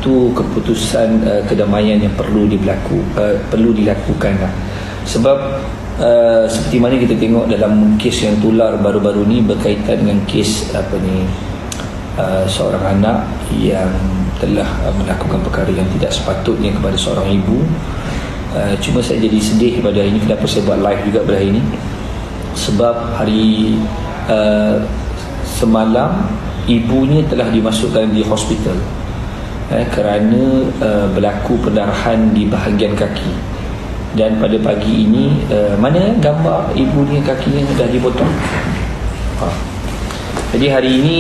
itu keputusan kedamaian yang perlu dilakukan lah. Sebab seperti mana kita tengok dalam kes yang tular baru-baru ni berkaitan dengan kes seorang anak yang telah melakukan perkara yang tidak sepatutnya kepada seorang ibu. Cuma saya jadi sedih pada hari ini. Kenapa saya buat live juga pada hari ini? Sebab hari semalam ibunya telah dimasukkan di hospital kerana berlaku pendarahan di bahagian kaki. Dan pada pagi ini mana gambar ibunya kakinya dah dipotong. Jadi hari ini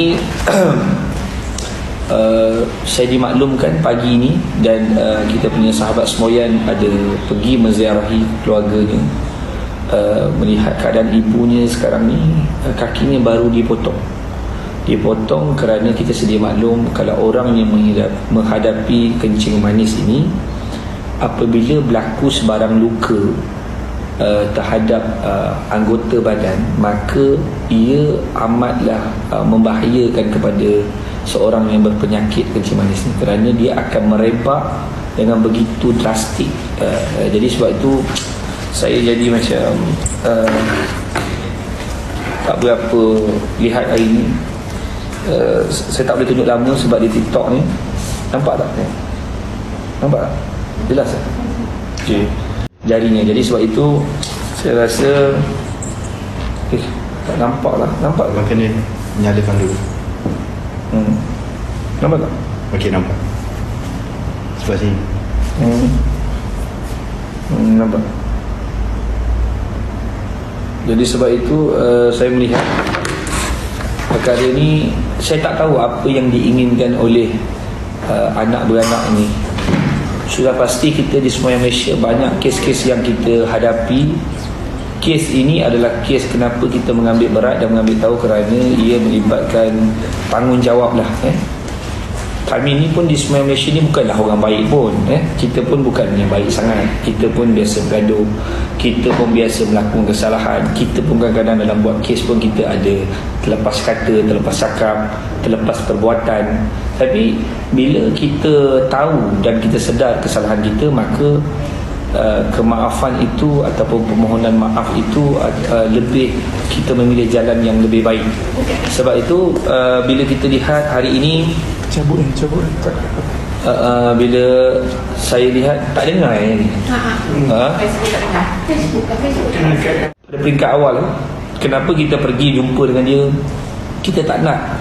saya dimaklumkan pagi ini, dan kita punya sahabat semoyan ada pergi menziarahi keluarganya, melihat keadaan ibunya sekarang ni. Kakinya baru dipotong kerana kita sedia maklum kalau orang yang menghadapi kencing manis ini, apabila berlaku sebarang luka terhadap anggota badan, maka ia amatlah membahayakan kepada seorang yang berpenyakit kencing manis ni, kerana dia akan merebak dengan begitu drastik. Jadi sebab itu saya jadi macam tak berapa lihat hari ni. Saya tak boleh tunjuk lama sebab di TikTok ni. Nampak tak? Nampak tak? Jelas tak? Okay. Jarinya. Jadi sebab itu saya rasa tak nampak lah. Nampak tak? Makanya nyalakan dulu. Nampak tak? Okey, nampak. Sebelah sini. Nampak. Jadi sebab itu saya melihat perkara ni, saya tak tahu apa yang diinginkan oleh anak beranak ni. Sudah pasti kita di Semoyan Malaysia banyak kes-kes yang kita hadapi. Kes ini adalah kes kenapa kita mengambil berat dan mengambil tahu, kerana ia melibatkan tanggungjawab lah. Kami ni pun di Semoyan Malaysia ni bukanlah orang baik pun. Kita pun bukan yang baik sangat. Kita pun biasa bergaduh, kita pun biasa melakukan kesalahan. Kita pun kadang-kadang dalam buat kes pun kita ada terlepas kata, terlepas cakap, terlepas perbuatan. Tapi bila kita tahu dan kita sedar kesalahan kita, maka kemaafan itu ataupun permohonan maaf itu lebih, kita memilih jalan yang lebih baik. Sebab itu bila kita lihat hari ini, bila saya lihat tak dengar ni. Facebook tak dengar. Pada peringkat awal, kenapa kita pergi jumpa dengan dia, kita tak nak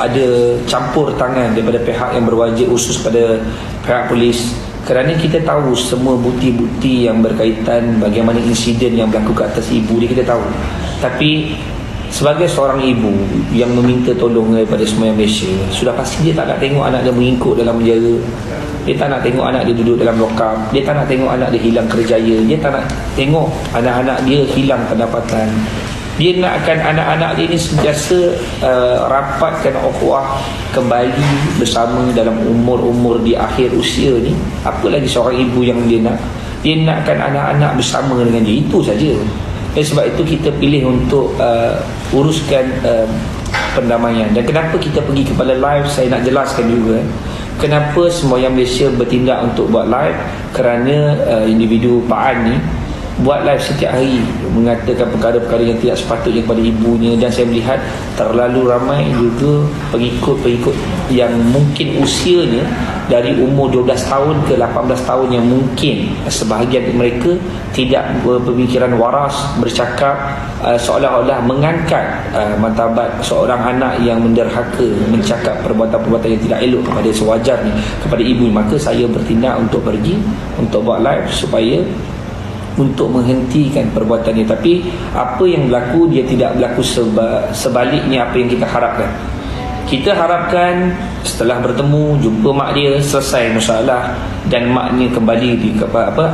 ada campur tangan daripada pihak yang berwajib, khusus pada pihak polis, kerana kita tahu semua bukti-bukti yang berkaitan bagaimana insiden yang berlaku ke atas ibu dia, kita tahu. Tapi sebagai seorang ibu yang meminta tolong daripada Semoyan Malaysia, sudah pasti dia tak nak tengok anak dia mengikut dalam penjara. Dia tak nak tengok anak dia duduk dalam lokap. Dia tak nak tengok anak dia hilang kerjaya. Dia tak nak tengok anak-anak dia hilang pendapatan. Dia nakkan anak-anak dia ni sentiasa rapatkan ukhuwah kembali bersama dalam umur-umur di akhir usia ni. Apa lagi seorang ibu yang dia nak? Dia nakkan anak-anak bersama dengan dia. Itu saja. Sebab itu kita pilih untuk uruskan pendamaian. Dan kenapa kita pergi kepada live, saya nak jelaskan juga. Kenapa Semoyan Malaysia bertindak untuk buat live? Kerana individu Pak An ni buat live setiap hari mengatakan perkara-perkara yang tidak sepatutnya kepada ibunya. Dan saya melihat terlalu ramai juga pengikut-pengikut yang mungkin usianya dari umur 12 tahun ke 18 tahun, yang mungkin sebahagian mereka tidak berpemikiran waras, bercakap seolah-olah mengangkat martabat seorang anak yang menderhaka, mencakap perbuatan-perbuatan yang tidak elok kepada sewajarnya kepada ibu. Maka saya bertindak untuk pergi untuk buat live supaya untuk menghentikan perbuatannya. Tapi apa yang berlaku, dia tidak berlaku sebaliknya apa yang kita harapkan. Kita harapkan setelah bertemu, jumpa mak dia, selesai masalah, dan maknya kembali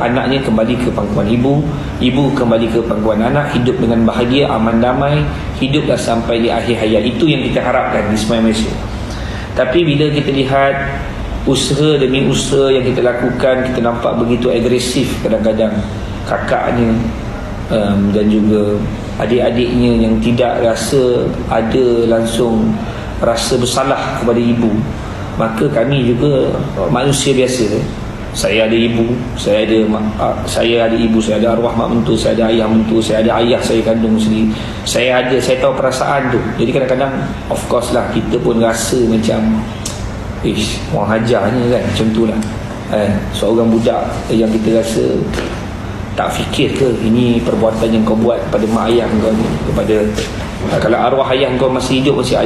anaknya kembali ke pangkuan ibu, ibu kembali ke pangkuan anak, hidup dengan bahagia, aman damai, hiduplah sampai di akhir hayat. Itu yang kita harapkan di Semoyan Malaysia. Tapi bila kita lihat usaha demi usaha yang kita lakukan, kita nampak begitu agresif kadang-kadang kakaknya dan juga adik-adiknya yang tidak rasa ada langsung rasa bersalah kepada ibu. maka kami juga manusia biasa. Saya ada ibu, saya ada ibu, saya ada arwah mak mentua, saya ada ayah mentua, saya ada ayah saya kandung sendiri. Saya tahu perasaan tu. Jadi kadang-kadang of course lah kita pun rasa macam orang hajarnya kan, macam tu lah. Seorang budak yang kita rasa tak fikir ke ini perbuatan yang kau buat kepada mak ayah kau ni, kepada kalau arwah ayah kau masih hidup, masih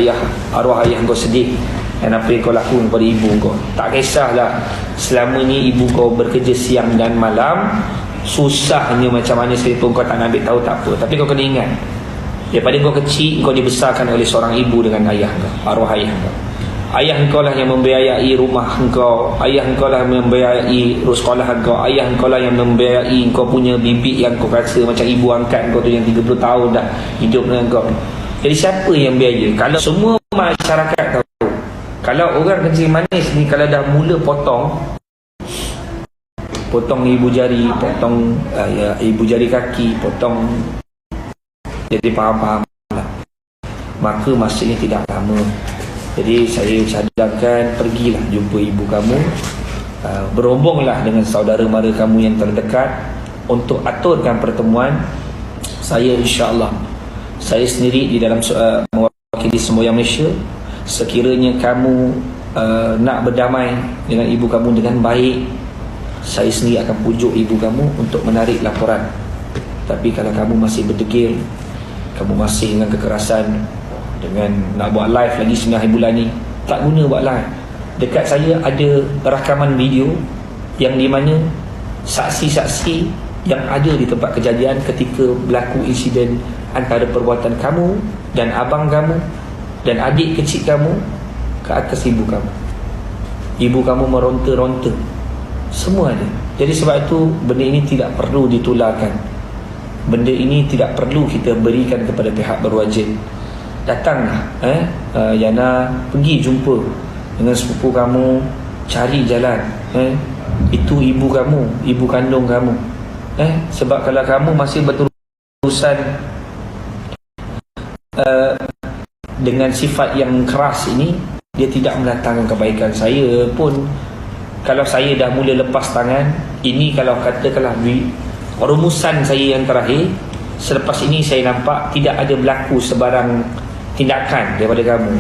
arwah ayah kau sedih dan apa yang kau lakukan kepada ibu kau. Tak kisahlah selama ni ibu kau bekerja siang dan malam, susahnya macam mana sekalipun kau tak nak ambil tahu, tak apa. Tapi kau kena ingat, daripada kau kecil kau dibesarkan oleh seorang ibu dengan ayah kau, arwah ayah kau. Ayah engkau lah yang membiayai rumah engkau, ayah engkau lah yang membiayai sekolah engkau, ayah engkau lah yang membiayai engkau punya bibik yang kau rasa macam ibu angkat engkau tu yang 30 tahun dah hidup dengan engkau. Jadi siapa yang biaya? Kalau semua masyarakat tahu, kalau orang kencing manis ni kalau dah mula potong ibu jari, potong ibu jari kaki, potong, jadi faham-faham lah, maka masanya tidak lama. Jadi saya cadangkan, pergilah jumpa ibu kamu, berhubunglah dengan saudara mara kamu yang terdekat untuk aturkan pertemuan. Saya insya-Allah, saya sendiri di dalam mewakili semboyan Malaysia. Sekiranya kamu nak berdamai dengan ibu kamu dengan baik, saya sendiri akan pujuk ibu kamu untuk menarik laporan. Tapi kalau kamu masih berdegil, kamu masih dengan kekerasan, dengan nak buat live lagi 9 hari bulan ni, tak guna buat live. Dekat saya ada rakaman video yang di mana saksi-saksi yang ada di tempat kejadian ketika berlaku insiden antara perbuatan kamu dan abang kamu dan adik kecil kamu ke atas ibu kamu. Ibu kamu meronta-ronta, semua ada. Jadi sebab itu benda ini tidak perlu ditularkan. Benda ini tidak perlu kita berikan kepada pihak berwajib. Datanglah Yana, pergi jumpa dengan sepupu kamu, cari jalan. Itu ibu kamu, ibu kandung kamu. Sebab kalau kamu masih berurusan dengan sifat yang keras ini, dia tidak mendatangkan kebaikan. Saya pun, kalau saya dah mula lepas tangan ini, kalau katakanlah rumusan saya yang terakhir, selepas ini saya nampak tidak ada berlaku sebarang tindakan daripada kamu.